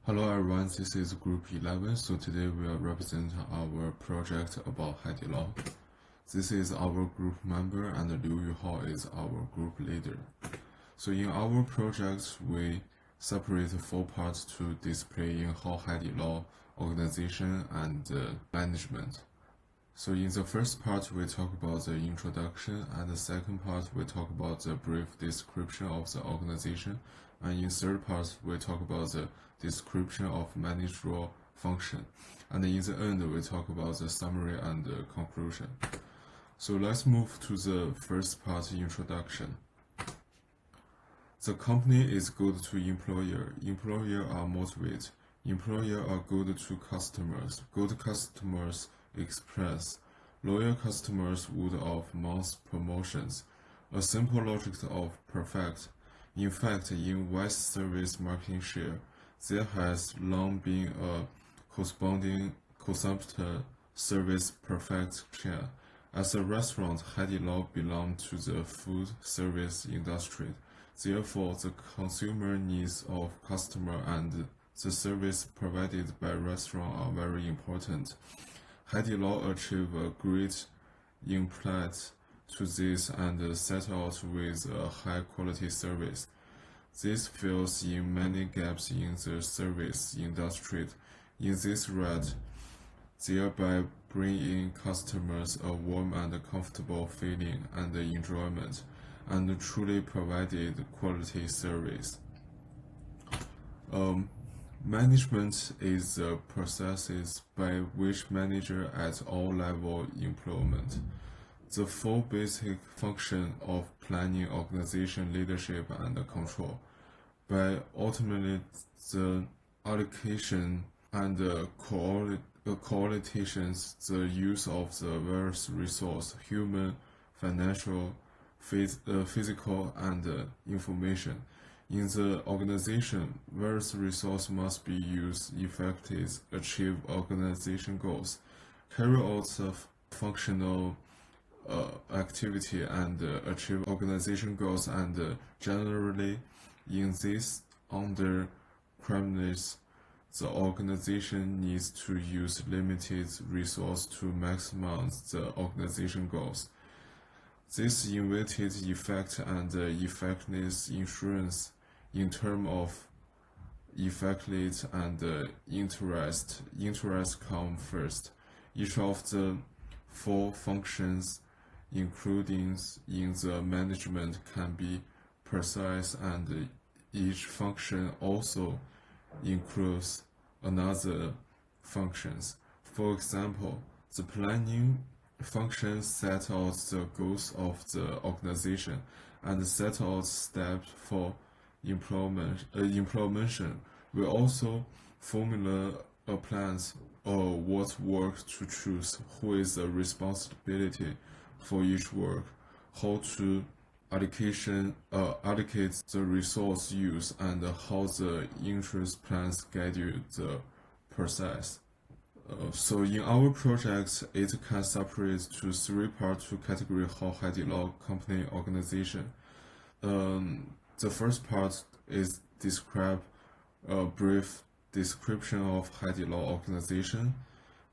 Hello everyone, this is group 11. So today we will represent our project about Haidilao. This is our group member and Liu Yuhao is our group leader. So in our project, we separate 4 parts to display in how Haidilao organization and management. So in the first part, we talk about the introduction, and the second part, we talk about the brief description of the organization, and in third part, we talk about the description of managerial function, and in the end, we talk about the summary and the conclusion. So let's move to the first part, introduction. The company is good to employer. Employer are motivated. Employer are good to customers. Good customers express. Loyal customers would of month promotions. A simple logic of perfect. In fact, in West service marketing share, there has long been a corresponding consumption service perfect chain. As a restaurant, Haidilao belongs to the food service industry. Therefore, the consumer needs of customer and the service provided by restaurant are very important. Haidilao achieved a great impact to this and set out with a high-quality service. This fills in many gaps in the service industry. In this regard, thereby bringing customers a warm and comfortable feeling and enjoyment, and truly provided quality service. Management is the processes by which manager at all level implement the 4 basic functions of planning, organization, leadership, and control. By ultimately the allocation and coordinations, the use of the various resources, human, financial, physical, and information. In the organization, various resources must be used effectively, achieve organization goals, carry out the functional activity, and achieve organization goals, and generally, in this under premise, the organization needs to use limited resources to maximize the organization goals. This inverted effect and effectiveness insurance in terms of effectiveness and interest. Interest come first. Each of the 4 functions including in the management can be precise, and each function also includes another functions. For example, the planning function set out the goals of the organization and set out steps for implementation. We also formulate a plan or what work to choose, who is the responsibility for each work, how to allocate the resource use, and how the interest plan schedule the process. So in our project, it can separate to 3 parts to category how Haidilao company organization. The first part is describe a brief description of Haidilao organization.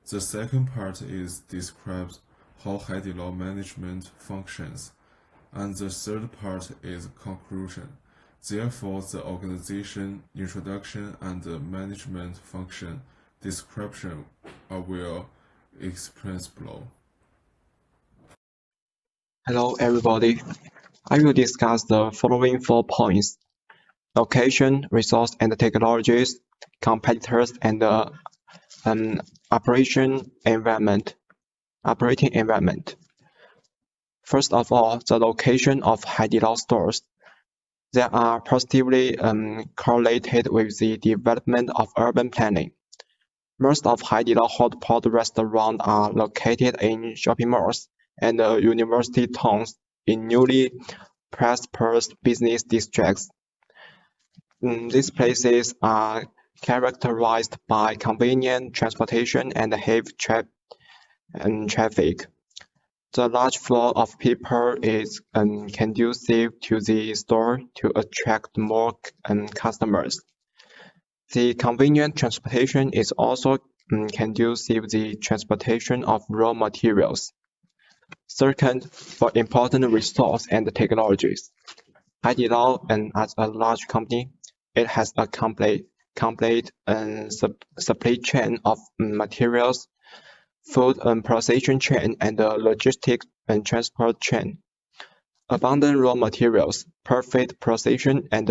The second part is describes how Haidilao management functions, and the third part is conclusion. Therefore, the organization introduction and the management function description will explain below. Hello everybody. I will discuss the following 4 points: location, resource and technologies, competitors, and operating environment. First of all, the location of Haidilao stores. They are positively correlated with the development of urban planning. Most of Haidilao hotpot restaurants are located in shopping malls and university towns in newly prosperous business districts. These places are characterized by convenient transportation and heavy traffic. The large flow of people is conducive to the store to attract more customers. The convenient transportation is also conducive to the transportation of raw materials. Second, for important resource and technologies. Haidilao, as a large company, it has a complete supply chain of materials, food processing chain, and logistics and transport chain. Abundant raw materials, perfect processing, and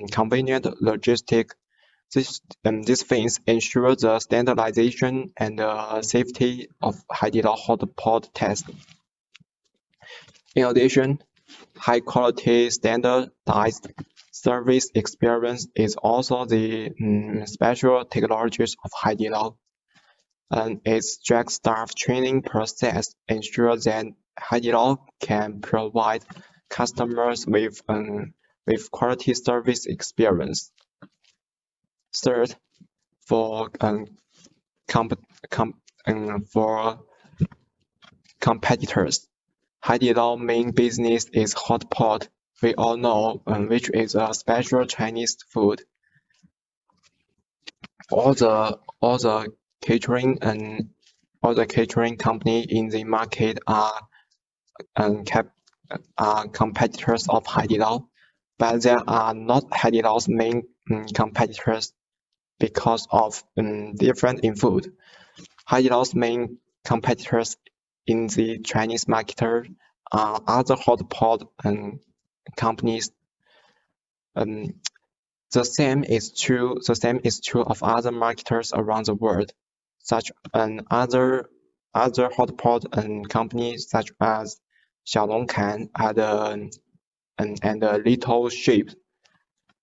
convenient logistics. These things ensure the standardization and safety of Haidilao hot pot test. In addition, high-quality, standardized service experience is also the special technologies of Haidilao, and its strict staff training process ensures that Haidilao can provide customers with quality service experience. Third, for competitors. Haidilao main business is hot pot. We all know which is a special Chinese food. All the catering company in the market are competitors of Haidilao, but they are not Haidilao's main competitors because of different in food. Haidilao's main competitors in the Chinese market are other hot pot companies. The same is true of other marketers around the world, such other hot pot companies such as Xiaolongkan and Little Sheep.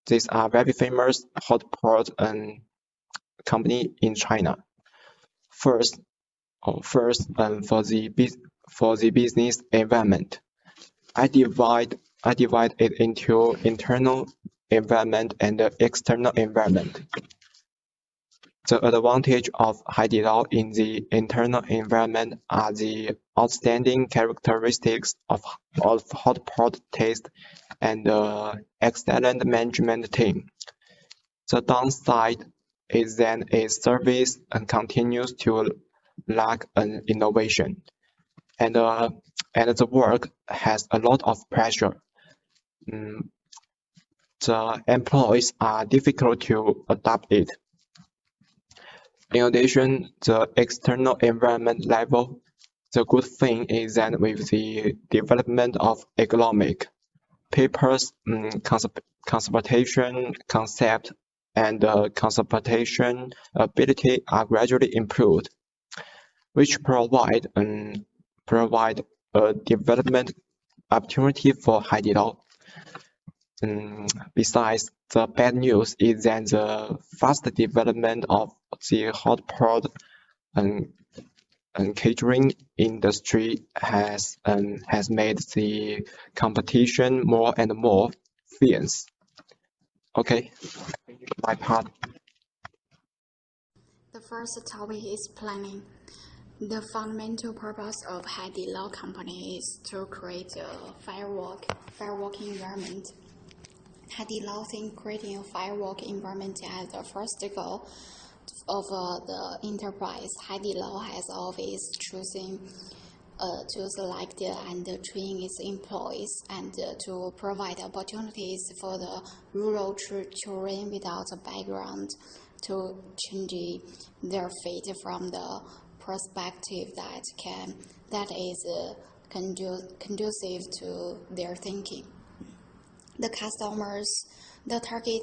These are very famous hot pot company in China. First, for the business environment, I divide it into internal environment and external environment. The advantage of Haidilao in the internal environment are the outstanding characteristics of hot pot taste and excellent management team. The downside is that its service continues to lack innovation, and the work has a lot of pressure. The employees are difficult to adapt it. In addition, the external environment level, the good thing is that with the development of economic, people's conservation concept and conservation ability are gradually improved, which provide a development opportunity for Haidilao. Besides, the bad news is that the fast development of the hot pot and catering industry has made the competition more and more fierce. Okay, my part. The first topic is planning. The fundamental purpose of Haidilao company is to create a firework environment. Haidilao think creating a firework environment as the first goal of the enterprise. Haidilao has always chosen to select and train its employees and to provide opportunities for the rural children without a background to change their fate from the perspective that is conducive to their thinking. The target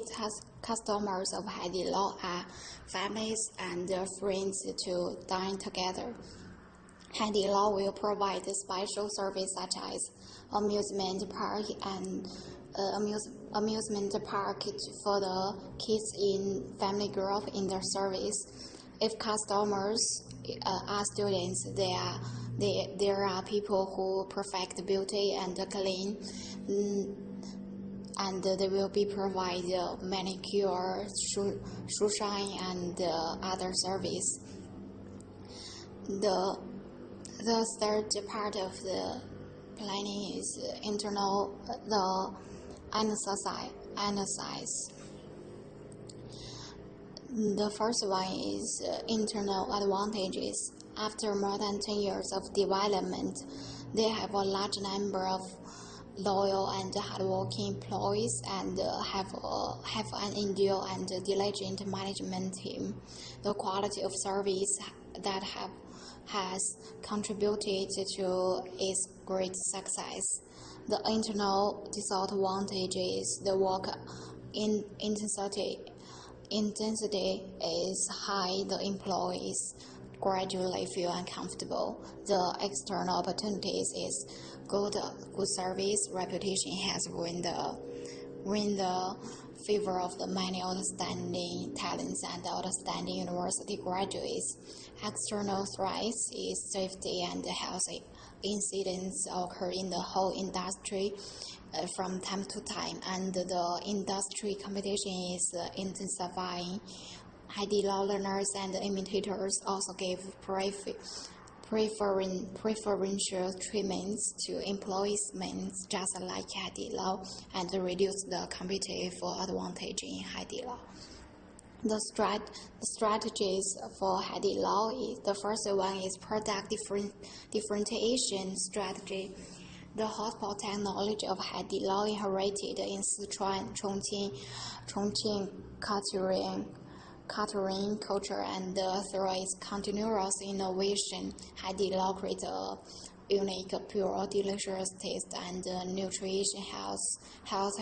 customers of Haidilao are families and friends to dine together. Haidilao will provide special service such as amusement park and amusement park for the kids in family group in their service. If customers are students, there are people who perfect beauty and clean, and they will be provided manicure, shoe shine, and other service. The third part of the planning is internal, the analysis. The first one is internal advantages. After more than 10 years of development, they have a large number of loyal and hardworking employees and have an enduring and diligent management team. The quality of service that has contributed to its great success. The internal disadvantage is the work intensity is high, the employees gradually feel uncomfortable. The external opportunities is good service reputation has won the favor of the many outstanding talents and outstanding university graduates. External threats is safety and health incidents occur in the whole industry from time to time, and the industry competition is intensifying. Haidilao learners and imitators also give preferential treatments to employees just like Haidilao and reduce the competitive advantage in Haidilao. The strategies for Haidilao is the first one is product differentiation strategy. The hotpot technology of Haidilao inherited in Sichuan, Chongqing catering culture, and through its continuous innovation, Haidilao creates a unique, pure, delicious taste and nutrition health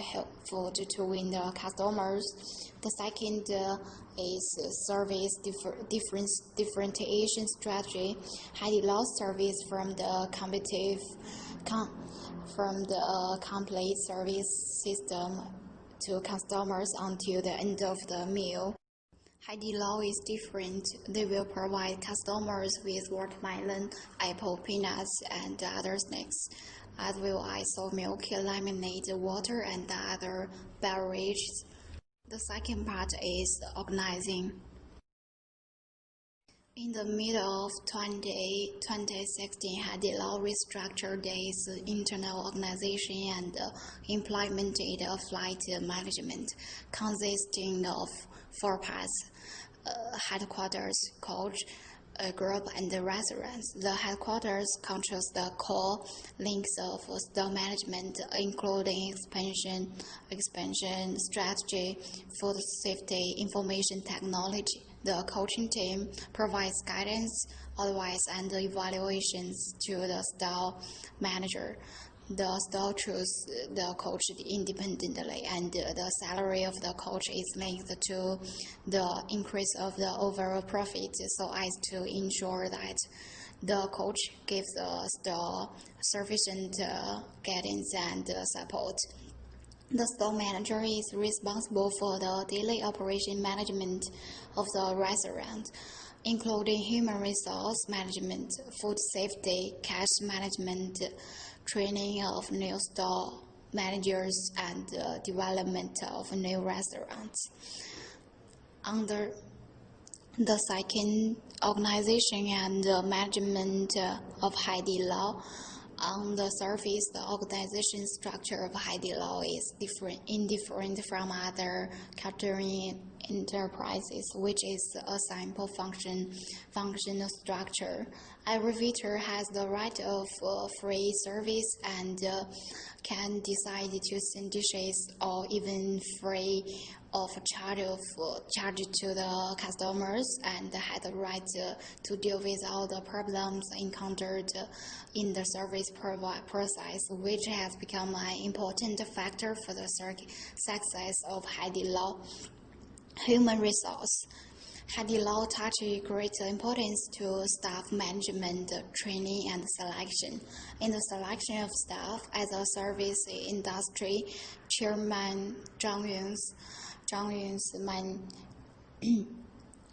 food to win the customers. The second is service differentiation strategy. Haidilao service from the complete service system to customers until the end of the meal. Haidilao is different. They will provide customers with watermelon, apple, peanuts, and other snacks, as well as soft milk, lemonade, water, and other beverages. The second part is organizing. In the middle of 2016, Haidilao restructured its internal organization and implemented a flight management consisting of 4 parts: headquarters, coach, group, and the restaurants. The headquarters controls the core links of store management, including expansion strategy, food safety, information technology. The coaching team provides guidance, advice, and evaluations to the store manager. The store chooses the coach independently, and the salary of the coach is linked to the increase of the overall profit so as to ensure that the coach gives the store sufficient guidance and support. The store manager is responsible for the daily operation management of the restaurant, including human resource management, food safety, cash management, training of new store managers, and development of new restaurants. Under the second, organization and management of Haidilao. On the surface, the organization structure of Haidilao is indifferent from other catering enterprises, which is a simple functional structure. Every visitor has the right of free service and can decide to send dishes or even free of charge to the customers, and had the right to deal with all the problems encountered in the service process, which has become an important factor for the success of Haidilao. Human resource. Haidilao attaches great importance to staff management, training, and selection. In the selection of staff, as a service industry, Chairman Zhang Yun's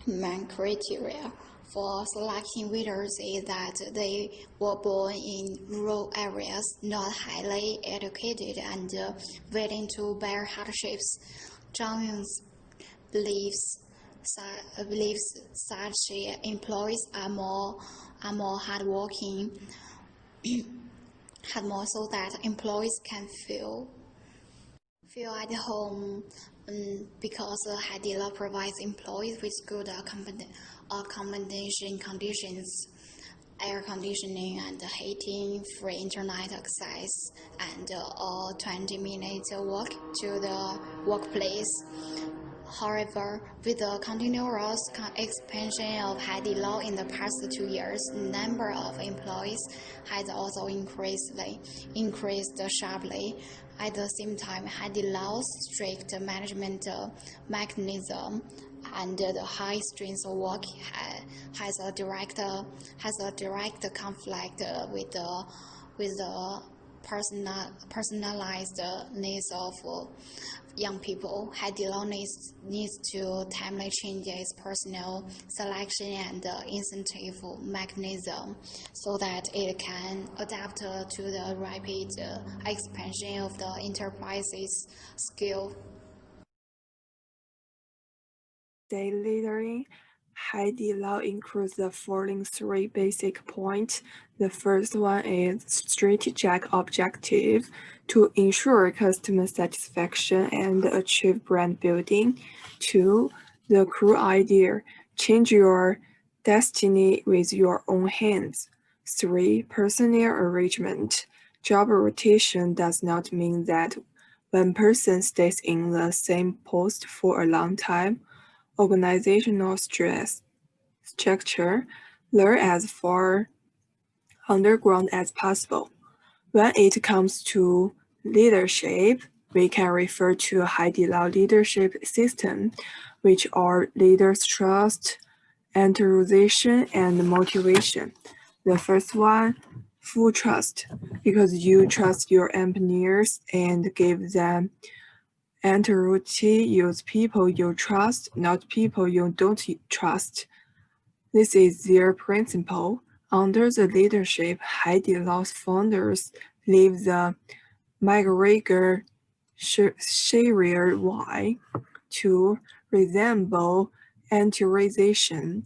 main criteria for selecting waiters is that they were born in rural areas, not highly educated, and willing to bear hardships. Zhang Yun believes such employees are more hardworking, so that employees can feel at home because Haidilao provides employees with good accommodation conditions, air conditioning and heating, free internet access, and a 20-minute walk to the workplace. However, with the continuous expansion of Haidilao in the past 2 years, the number of employees has also increased sharply. At the same time, Haidilao's strict management mechanism and the high strength work has a direct conflict with the personalized needs of young people. Haidilao needs to timely change its personnel selection and incentive mechanism so that it can adapt to the rapid expansion of the enterprise's scale. Day leadering, Haidilao includes the following three basic points. The first one is strategic objective to ensure customer satisfaction and achieve brand building. 2. The core idea, change your destiny with your own hands. 3. Personnel arrangement. Job rotation does not mean that one person stays in the same post for a long time. Organizational structure, learn as far underground as possible. When it comes to leadership, we can refer to Haidilao leadership system, which are leaders' trust, enthusiasm, and motivation. The first one, full trust, because you trust your engineers and give them enthusiasm. Use people you trust, not people you don't trust. This is their principle. Under the leadership, Haidilao's founders leave the McGregor Sharia way to resemble anti-racism.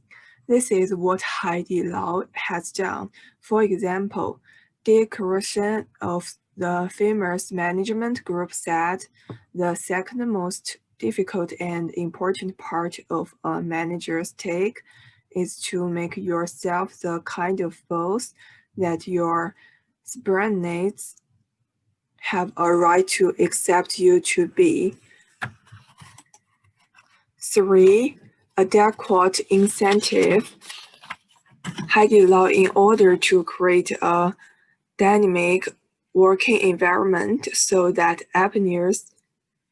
This is what Haidilao has done. For example, Dick Rosen of the famous management group said, the second most difficult and important part of a manager's take is to make yourself the kind of boss that your subordinates have a right to accept you to be. 3. Adequate incentive. Haidilao, in order to create a dynamic working environment so that engineers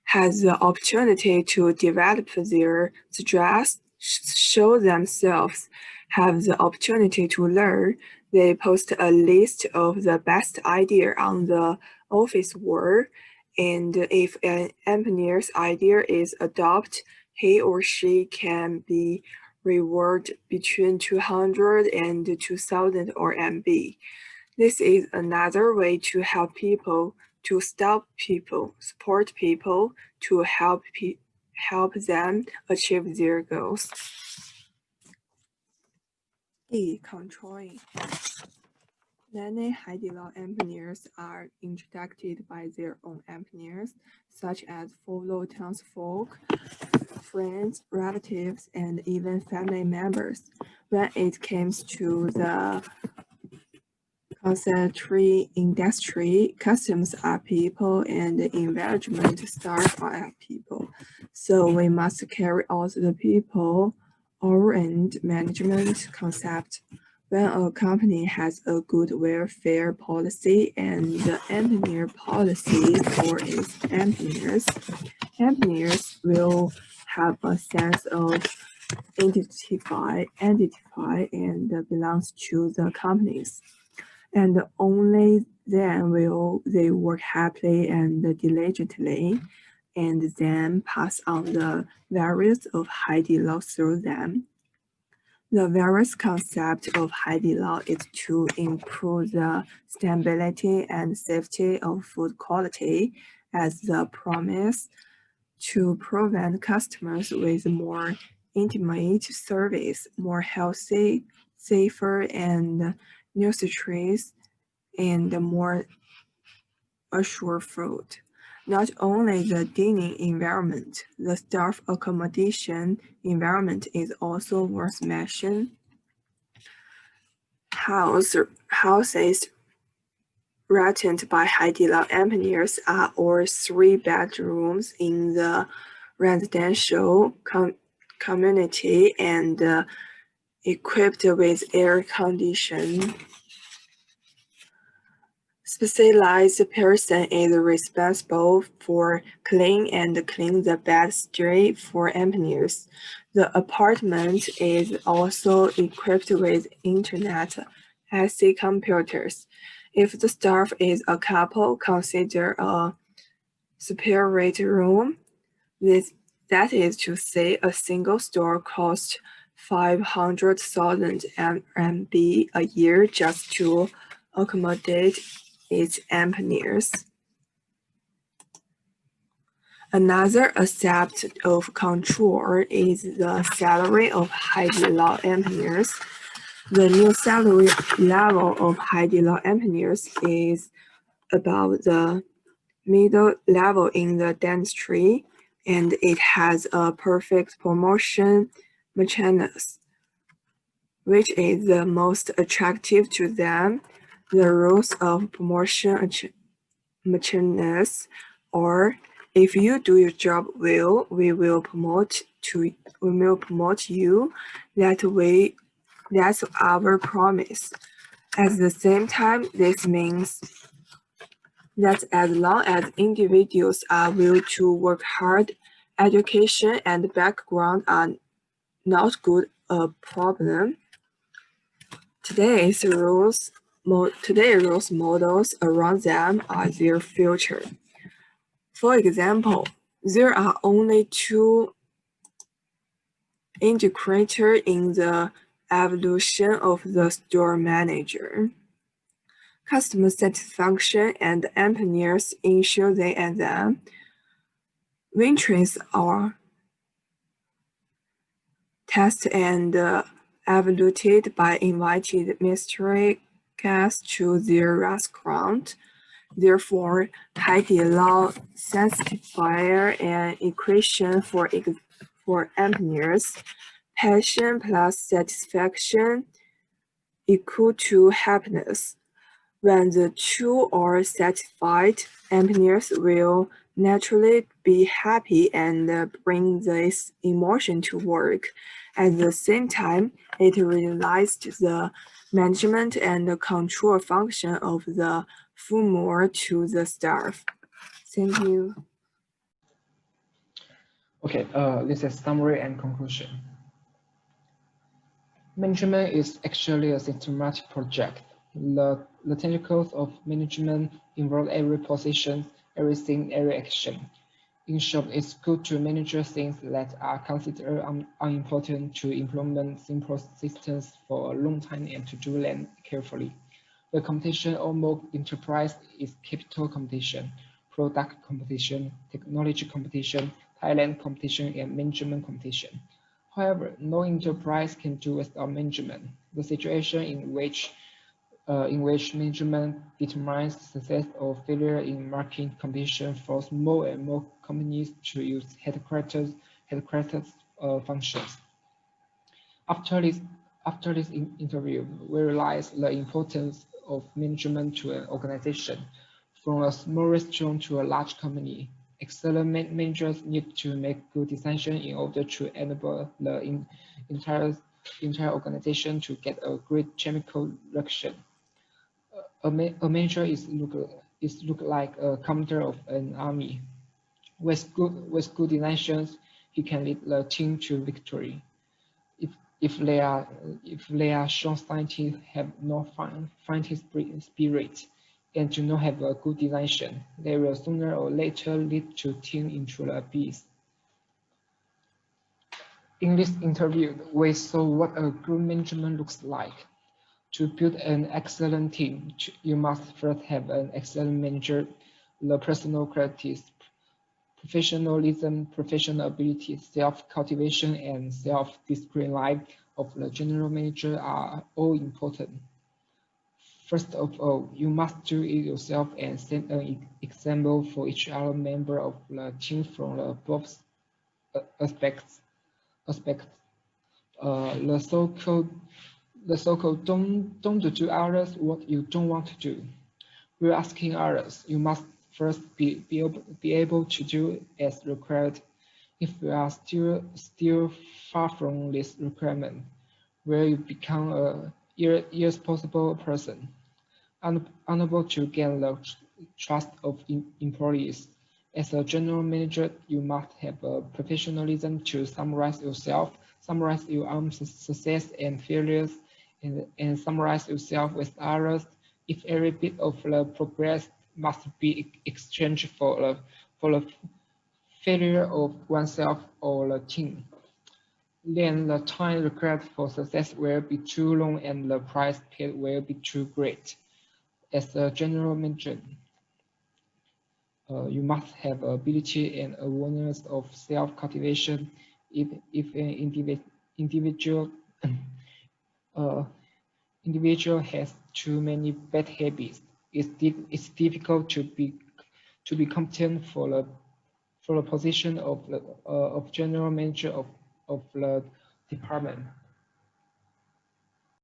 has the opportunity to develop their strengths, show themselves, have the opportunity to learn, they post a list of the best idea on the office wall, and if an engineer's idea is adopted, he or she can be rewarded between 200 and 2,000 RMB. This is another way to help people, to stop people, support people, to help them achieve their goals. E. Controlling. Many Haidilao engineers are introduced by their own engineers, such as fellow townsfolk, friends, relatives, and even family members. When it comes to the concentrate industry, customs are people, and environment staff are people. So we must carry out the people-oriented management concept. When a company has a good welfare policy and the engineer policy for its engineers will have a sense of identify and belongs to the companies. And only then will they work happily and diligently, and then pass on the values of Haidilao through them. The various concept of Haidilao is to improve the stability and safety of food quality as the promise to provide customers with more intimate service, more healthy, safer, and nutritious, and more assured food. Not only the dining environment, the staff accommodation environment is also worth mentioning. Houses rented by Haidilao employees are all 3 bedrooms in the residential community and equipped with air conditioning. Specialized person is responsible for clean the bed street for employees. The apartment is also equipped with internet access computers. If the staff is a couple, consider a separate room. That is to say, a single store costs 500,000 RMB a year just to accommodate its employees. Another aspect of control is the salary of Haidilao employees. The new salary level of Haidilao employees is above the middle level in the industry, and it has a perfect promotion mechanism, which is the most attractive to them. The rules of promotion mechanism are: if you do your job well, we will promote you. That's our promise. At the same time, this means that as long as individuals are willing to work hard, education and background are not good a problem. Today's rules models around them are their future. For example, there are only 2 indicators in the evolution of the store manager: customer satisfaction and employees ensure they and them. Waitress are tested and evaluated by invited mystery guests to their restaurant. Therefore, Haidilao satisfies an equation for employees: passion plus satisfaction equal to happiness. When the 2 are satisfied, employees will naturally be happy and bring this emotion to work. At the same time, it realized the management and control function of the more to the staff. Thank you. Okay, this is summary and conclusion. Management is actually a systematic project. The tentacles of management involve every position, everything, every action. In short, it's good to manage things that are considered unimportant, to implement simple systems for a long time and to do them carefully. The competition among enterprise is capital competition, product competition, technology competition, talent competition, and management competition. However, no enterprise can do without management. The situation in which management determines success or failure in market competition force more and more companies to use headquarters functions. After this interview, we realized the importance of management to an organization. From a small restaurant to a large company, excellent managers need to make good decisions in order to enable the entire organization to get a great chemical reaction. A manager is look like a commander of an army. With good decisions, he can lead the team to victory. If they are short-sighted, have no fighting spirit, and do not have a good decision, they will sooner or later lead to team into the abyss. In this interview, we saw what a good management looks like. To build an excellent team, you must first have an excellent manager. The personal qualities, professionalism, professional ability, self-cultivation, and self-discipline of the general manager are all important. First of all, you must do it yourself and set an example for each other member of the team from the above aspects. The so-called don't do others what you don't want to do. We're asking others. You must first be able to do as required. If we are still far from this requirement, where you become a irresponsible person, unable to gain the trust of employees. As a general manager, you must have a professionalism to summarize yourself, summarize your own success and failures, and summarize yourself with others. If every bit of the progress must be exchanged for the failure of oneself or the team, then the time required for success will be too long and the price paid will be too great. As a general manager, you must have ability and awareness of self-cultivation. If an individual individual has too many bad habits, it's difficult to be competent for the position of general manager of the department.